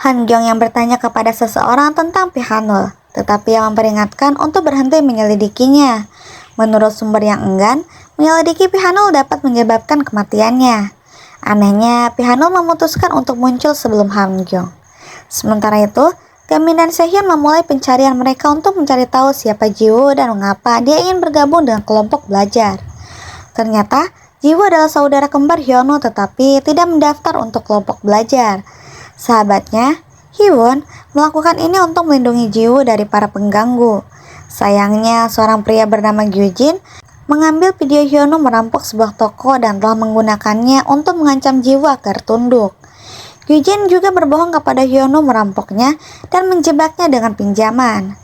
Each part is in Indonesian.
Han Gyong yang bertanya kepada seseorang tentang Pihanul, tetapi yang memperingatkan untuk berhenti menyelidikinya. Menurut sumber yang enggan, menyelidiki Pihanul dapat menyebabkan kematiannya. Anehnya, Pihanul memutuskan untuk muncul sebelum Han Gyong. Sementara itu, Gamin dan Sehyun memulai pencarian mereka untuk mencari tahu siapa Jiwoo dan mengapa dia ingin bergabung dengan kelompok belajar. Ternyata, Jiwoo adalah saudara kembar Hyunwoo tetapi tidak mendaftar untuk kelompok belajar. Sahabatnya, Hiwon, melakukan ini untuk melindungi Jiwoo dari para pengganggu. Sayangnya, seorang pria bernama Gyujin mengambil video Hyunwoo merampok sebuah toko dan telah menggunakannya untuk mengancam Jiwoo agar tunduk. Gyujin juga berbohong kepada Hyunwoo merampoknya dan menjebaknya dengan pinjaman.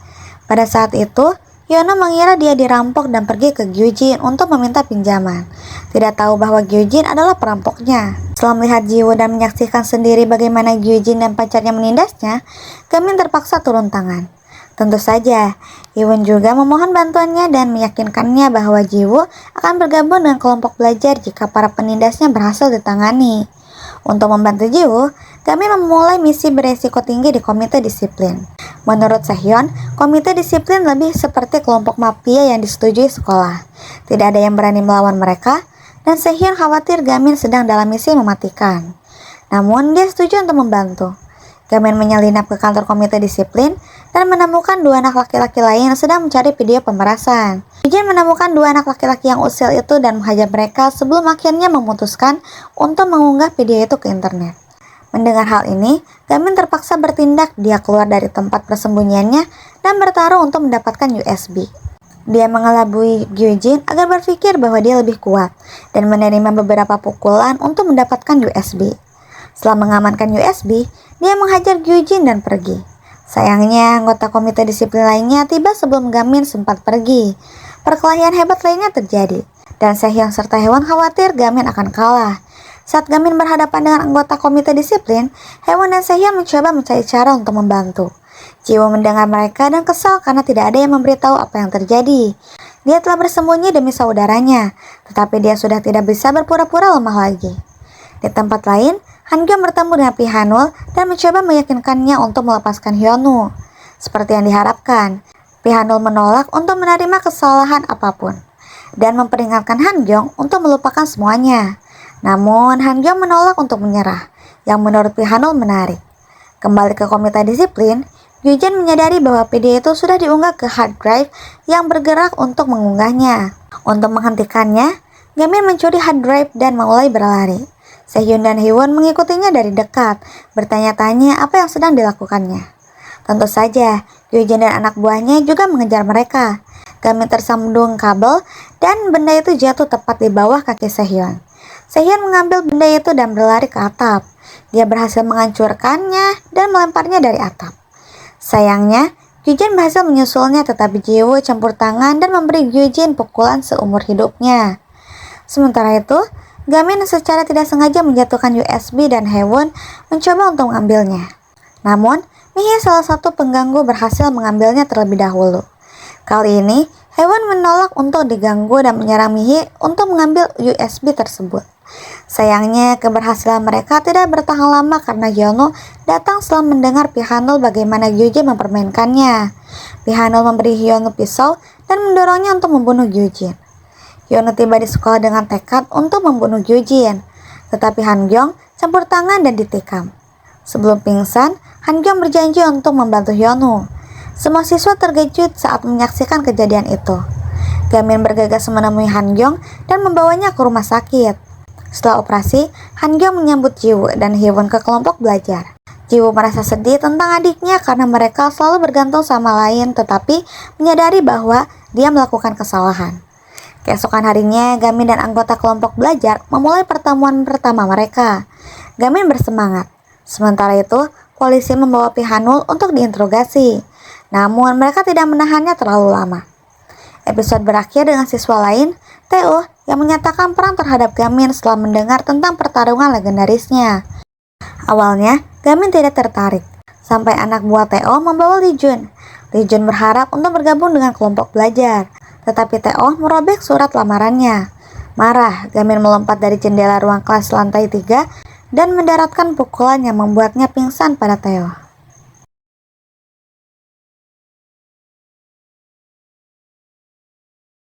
Pada saat itu, Hyunwoo mengira dia dirampok dan pergi ke Gyujin untuk meminta pinjaman. Tidak tahu bahwa Gyujin adalah perampoknya. Setelah melihat Jiwoo dan menyaksikan sendiri bagaimana Gyujin dan pacarnya menindasnya, Gamin terpaksa turun tangan. Tentu saja, Hiwon juga memohon bantuannya dan meyakinkannya bahwa Jiwoo akan bergabung dengan kelompok belajar jika para penindasnya berhasil ditangani. Untuk membantu Jiwoo, kami memulai misi beresiko tinggi di komite disiplin. Menurut Sehyun, komite disiplin lebih seperti kelompok mafia yang disetujui sekolah. Tidak ada yang berani melawan mereka, dan Sehyun khawatir Gamin sedang dalam misi mematikan. Namun, dia setuju untuk membantu. Gamin menyelinap ke kantor komite disiplin dan menemukan dua anak laki-laki lain yang sedang mencari video pemerasan. Jin menemukan dua anak laki-laki yang usil itu dan menghajar mereka sebelum akhirnya memutuskan untuk mengunggah video itu ke internet. Mendengar hal ini, Gamin terpaksa bertindak. Dia keluar dari tempat persembunyiannya dan bertaruh untuk mendapatkan USB. Dia mengelabui Gyujin agar berpikir bahwa dia lebih kuat dan menerima beberapa pukulan untuk mendapatkan USB. Setelah mengamankan USB, dia menghajar Gyujin dan pergi. Sayangnya, anggota komite disiplin lainnya tiba sebelum Gamin sempat pergi. Perkelahian hebat lainnya terjadi, dan Sehyun serta Hewon khawatir Gamin akan kalah. Saat Gamin berhadapan dengan anggota komite disiplin, Hewon dan Sehyun mencoba mencari cara untuk membantu. Jiwoo mendengar mereka dan kesal karena tidak ada yang memberitahu apa yang terjadi. Dia telah bersembunyi demi saudaranya, tetapi dia sudah tidak bisa berpura-pura lemah lagi. Di tempat lain, Han Gyong bertemu dengan Pihanul dan mencoba meyakinkannya untuk melepaskan Hyunwoo. Seperti yang diharapkan, Pihanul menolak untuk menerima kesalahan apapun dan memperingatkan Han Gyong untuk melupakan semuanya. Namun, Han Gyong menolak untuk menyerah, yang menurut Pihanul menarik. Kembali ke komite disiplin, Gyujin menyadari bahwa video itu sudah diunggah ke hard drive yang bergerak untuk mengunggahnya. Untuk menghentikannya, Gamin mencuri hard drive dan mulai berlari. Sehyun dan Hiwon mengikutinya dari dekat, bertanya-tanya apa yang sedang dilakukannya. Tentu saja, Gyujin dan anak buahnya juga mengejar mereka. Gamin tersambung kabel dan benda itu jatuh tepat di bawah kaki Sehyun. Sehyun mengambil benda itu dan berlari ke atap. Dia berhasil menghancurkannya dan melemparnya dari atap. Sayangnya, Gyujin berhasil menyusulnya tetapi Jiwoo campur tangan dan memberi Gyujin pukulan seumur hidupnya. Sementara itu, Gamin secara tidak sengaja menjatuhkan USB dan Hewon mencoba untuk mengambilnya. Namun, Mihi salah satu pengganggu berhasil mengambilnya terlebih dahulu. Kali ini, Hewon menolak untuk diganggu dan menyerang Mihi untuk mengambil USB tersebut. Sayangnya, keberhasilan mereka tidak bertahan lama karena Hyunwoo datang setelah mendengar Pihanul bagaimana Gyujin mempermainkannya. Pihanul memberi Hyunwoo pisau dan mendorongnya untuk membunuh Gyujin. Hyunwoo tiba di sekolah dengan tekad untuk membunuh Gyujin, tetapi Han Gyong campur tangan dan ditikam. Sebelum pingsan, Han Gyong berjanji untuk membantu Hyunwoo. Semua siswa terkejut saat menyaksikan kejadian itu. Gamin bergegas menemui Han Gyong dan membawanya ke rumah sakit. Setelah operasi, Han Gyong menyambut Jiwoo dan Hiwon ke kelompok belajar. Jiwoo merasa sedih tentang adiknya karena mereka selalu bergantung sama lain tetapi menyadari bahwa dia melakukan kesalahan. Keesokan harinya, Gamin dan anggota kelompok belajar memulai pertemuan pertama mereka. Gamin bersemangat. Sementara itu, polisi membawa Pihanul untuk diinterogasi. Namun, mereka tidak menahannya terlalu lama. Episode berakhir dengan siswa lain, Theo, yang menyatakan perang terhadap Gamin setelah mendengar tentang pertarungan legendarisnya. Awalnya, Gamin tidak tertarik, sampai anak buah Theo membawa Lee Jun. Lee Jun berharap untuk bergabung dengan kelompok belajar. Tetapi Theo merobek surat lamarannya. Marah, Gamin melompat dari jendela ruang kelas lantai 3 dan mendaratkan pukulan yang membuatnya pingsan pada Theo.